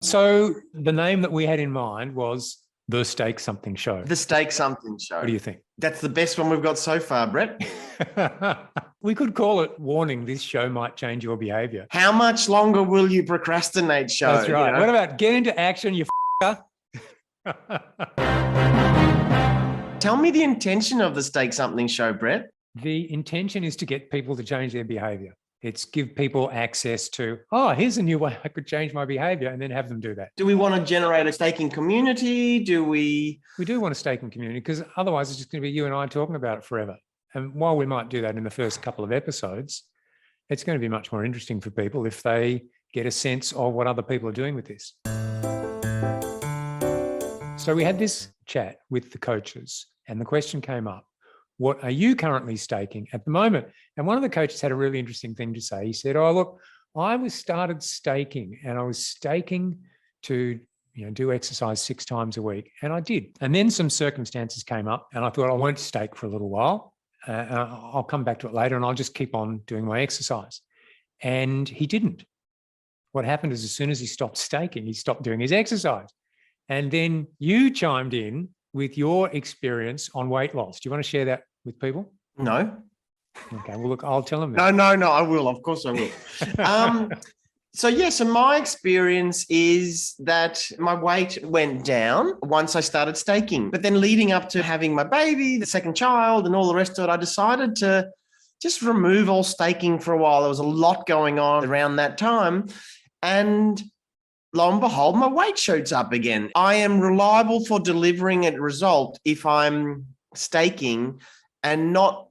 So the name that we had in mind was The Steak Something Show. The Steak Something Show. What do you think? That's the best one we've got so far, Brett. We could call it Warning, This Show Might Change Your Behavior. How much longer will you procrastinate, show? That's right. You know? What about Get Into Action, you f***er? Tell me the intention of the Steak Something Show, Brett. The intention is to get people to change their behavior. It's give people access to, oh, here's a new way I could change my behavior, and then have them do that. Do we want to generate a staking community? We do want a staking community, because otherwise it's just going to be you and I talking about it forever. And while we might do that in the first couple of episodes, it's going to be much more interesting for people if they get a sense of what other people are doing with this. So we had this chat with the coaches, and the question came up, what are you currently staking at the moment? And one of the coaches had a really interesting thing to say. He said, oh, look, I started staking, and I was staking to do exercise 6 times a week. And I did. And then some circumstances came up, and I thought I won't stake for a little while. I'll come back to it later, and I'll just keep on doing my exercise. And he didn't. What happened is, as soon as he stopped staking, he stopped doing his exercise. And then you chimed in with your experience on weight loss. Do you want to share that with people? No. Okay, well, look, I'll tell them that. No, I will. Of course I will. So my experience is that my weight went down once I started staking. But then leading up to having my baby, the second child, and all the rest of it, I decided to just remove all staking for a while. There was a lot going on around that time. And lo and behold, my weight shoots up again. I am reliable for delivering a result if I'm staking, and not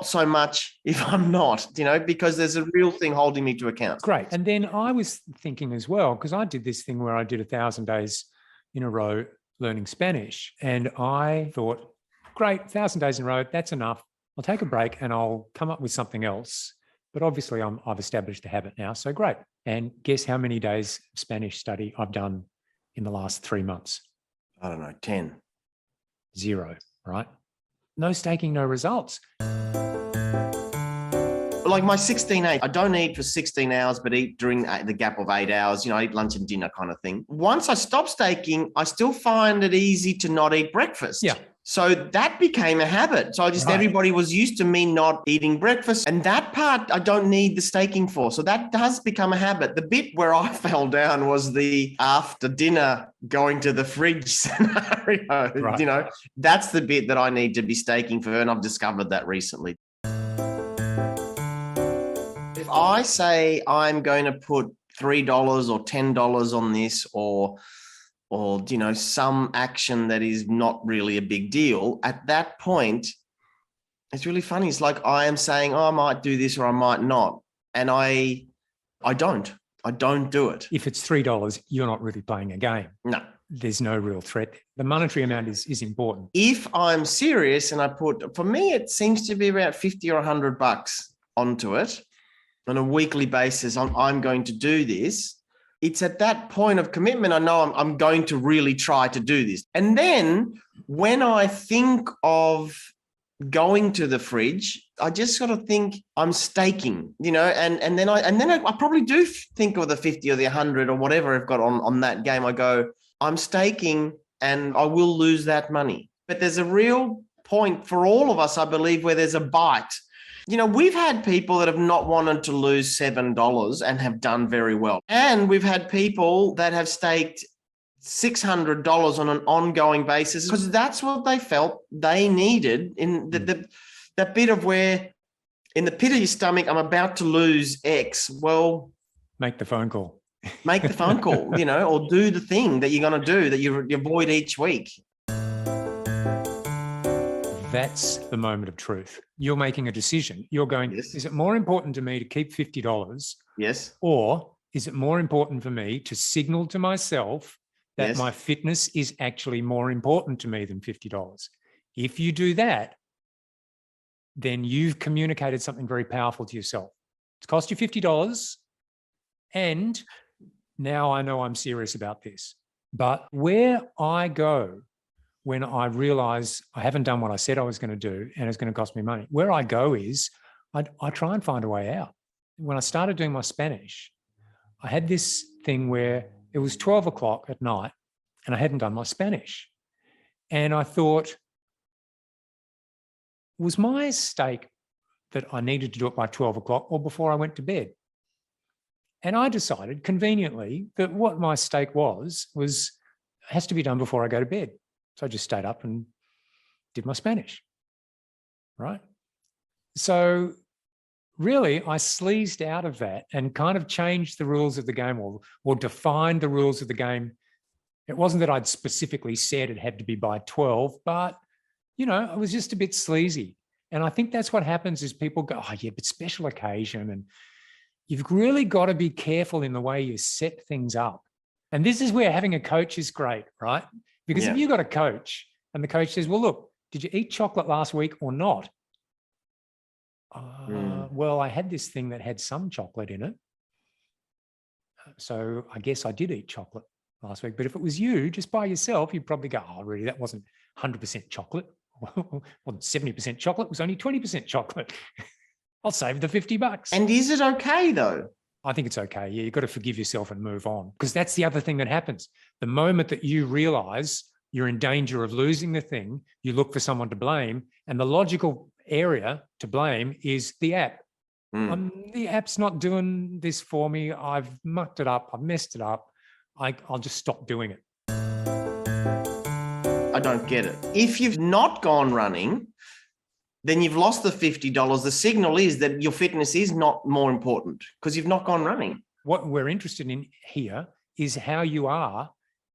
so much if I'm not, because there's a real thing holding me to account. Great. And then I was thinking as well, because I did this thing where I did 1,000 days in a row learning Spanish. And I thought, great, 1,000 days in a row, that's enough. I'll take a break and I'll come up with something else. But obviously I've established a habit now, so great. And guess how many days of Spanish study I've done in the last 3 months? I don't know, 10. 0, right? No staking, no results. Like my 16-8, I don't eat for 16 hours, but eat during the gap of 8 hours, I eat lunch and dinner kind of thing. Once I stopped staking, I still find it easy to not eat breakfast. Yeah. So that became a habit. So everybody was used to me not eating breakfast. And that part I don't need the staking for. So that does become a habit. The bit where I fell down was the after dinner going to the fridge scenario. Right. That's the bit that I need to be staking for. And I've discovered that recently. If I say I'm going to put $3 or $10 on this, or some action that is not really a big deal, at that point, it's really funny. It's like I am saying, oh, I might do this or I might not. And I don't do it. If it's $3, you're not really playing a game. No. There's no real threat. The monetary amount is important. If I'm serious and for me, it seems to be about 50 or $100 onto it on a weekly basis. I'm going to do this. It's at that point of commitment, I know I'm going to really try to do this. And then when I think of going to the fridge, I just sort of think I'm staking, and then I probably do think of the 50 or the 100 or whatever I've got on that game. I go, I'm staking and I will lose that money. But there's a real point for all of us, I believe, where there's a bite. We've had people that have not wanted to lose $7 and have done very well. And we've had people that have staked $600 on an ongoing basis because that's what they felt they needed in that bit of where in the pit of your stomach, I'm about to lose X. Well, make the phone call. Make the phone call, or do the thing that you're going to do that you avoid each week. That's the moment of truth. You're making a decision. You're going, yes. Is it more important to me to keep $50? Yes. Or is it more important for me to signal to myself that yes. my fitness is actually more important to me than $50? If you do that, then you've communicated something very powerful to yourself. It's cost you $50, and now I know I'm serious about this. But where I go when I realize I haven't done what I said I was going to do and it's going to cost me money, where I go is I try and find a way out. When I started doing my Spanish, I had this thing where it was 12 o'clock at night and I hadn't done my Spanish. And I thought, was my steak that I needed to do it by 12 o'clock or before I went to bed? And I decided conveniently that what my steak has to be done before I go to bed. So I just stayed up and did my Spanish, right? So really, I sleazed out of that and kind of changed the rules of the game or defined the rules of the game. It wasn't that I'd specifically said it had to be by 12, but, I was just a bit sleazy. And I think that's what happens is people go, oh, yeah, but special occasion. And you've really got to be careful in the way you set things up. And this is where having a coach is great, right? Because if you've got a coach and the coach says, well, look, did you eat chocolate last week or not? Well, I had this thing that had some chocolate in it. So I guess I did eat chocolate last week. But if it was you just by yourself, you'd probably go, oh, really, that wasn't 100% chocolate. Wasn't 70% chocolate, it was only 20% chocolate. I'll save the $50. And is it okay though? I think it's okay. Yeah, you've got to forgive yourself and move on, because that's the other thing that happens. The moment that you realize you're in danger of losing the thing, you look for someone to blame. And the logical area to blame is the app. The app's not doing this for me. I've mucked it up. I've messed it up. I'll just stop doing it. I don't get it. If you've not gone running, then you've lost the $50. The signal is that your fitness is not more important because you've not gone running. What we're interested in here is how you are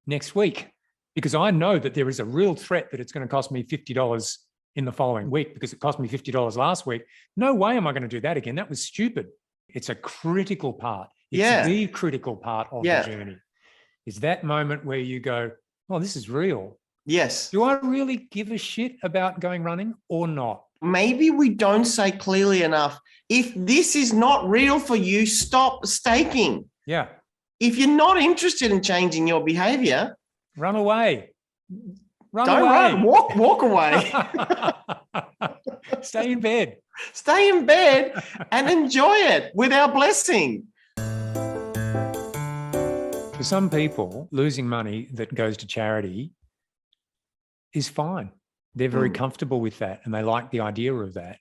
next week, because I know that there is a real threat that it's going to cost me $50 in the following week because it cost me $50 last week. No way am I going to do that again. That was stupid. It's a critical part. It's the critical part of the journey. Is that moment where you go, oh, this is real. Yes. Do I really give a shit about going running or not? Maybe we don't say clearly enough, if this is not real for you, stop staking. Yeah. If you're not interested in changing your behavior, run away. Don't run. Walk away. Stay in bed. Stay in bed and enjoy it with our blessing. For some people, losing money that goes to charity is fine. They're very comfortable with that and they like the idea of that.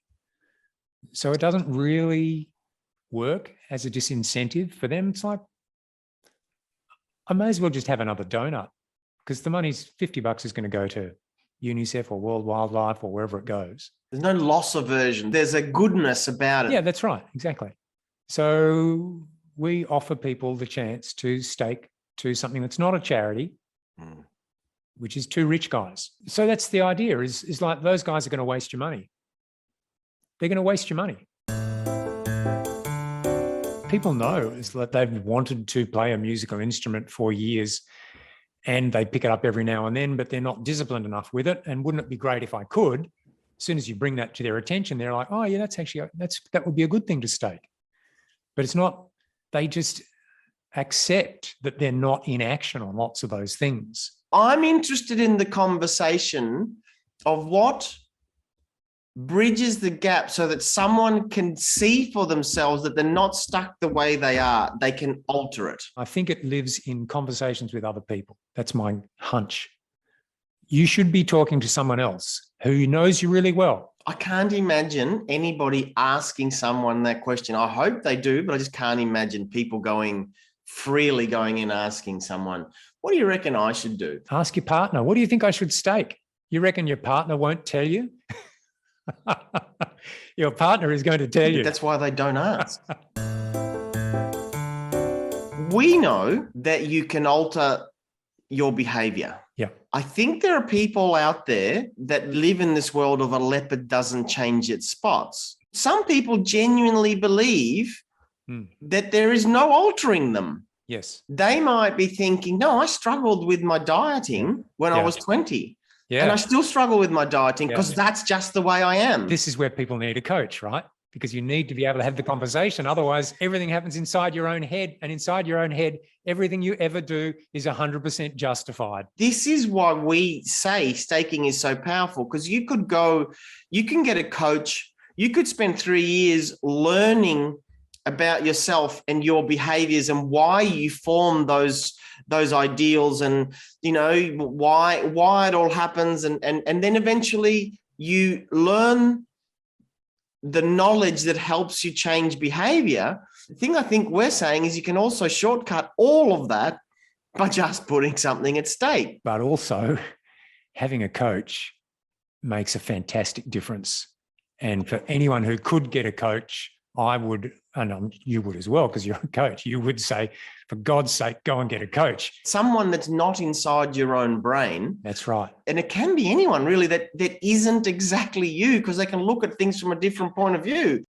So it doesn't really work as a disincentive for them. It's like, I may as well just have another donut because the money's $50 is going to go to UNICEF or World Wildlife or wherever it goes. There's no loss aversion. There's a goodness about it. Yeah, that's right. Exactly. So we offer people the chance to stake to something that's not a charity, which is two rich guys. So that's the idea is like those guys are going to waste your money. They're going to waste your money. People know is that they've wanted to play a musical instrument for years and they pick it up every now and then, but they're not disciplined enough with it. And wouldn't it be great if I could? As soon as you bring that to their attention, they're like, oh yeah, that would be a good thing to stake. But it's not, they just accept that they're not in action on lots of those things. I'm interested in the conversation of what bridges the gap so that someone can see for themselves that they're not stuck the way they are. They can alter it. I think it lives in conversations with other people. That's my hunch. You should be talking to someone else who knows you really well. I can't imagine anybody asking someone that question. I hope they do, but I just can't imagine people freely going in asking someone, what do you reckon I should do? Ask your partner, what do you think I should stake? You reckon your partner won't tell you? Your partner is going to tell you. That's why they don't ask. We know that you can alter your behavior. Yeah. I think there are people out there that live in this world of a leopard doesn't change its spots. Some people genuinely believe that there is no altering them. Yes. They might be thinking, no, I struggled with my dieting when I was 20. Yeah. And I still struggle with my dieting because that's just the way I am. This is where people need a coach, right? Because you need to be able to have the conversation. Otherwise, everything happens inside your own head. And inside your own head, everything you ever do is 100% justified. This is why we say staking is so powerful, because you can get a coach. You could spend 3 years learning about yourself and your behaviors and why you form those those ideals and, why it all happens. And then eventually you learn the knowledge that helps you change behavior. The thing I think we're saying is you can also shortcut all of that by just putting something at stake. But also having a coach makes a fantastic difference. And for anyone who could get a coach, I would, and you would as well, because you're a coach, you would say, for God's sake, go and get a coach. Someone that's not inside your own brain. That's right. And it can be anyone really that isn't exactly you, because they can look at things from a different point of view.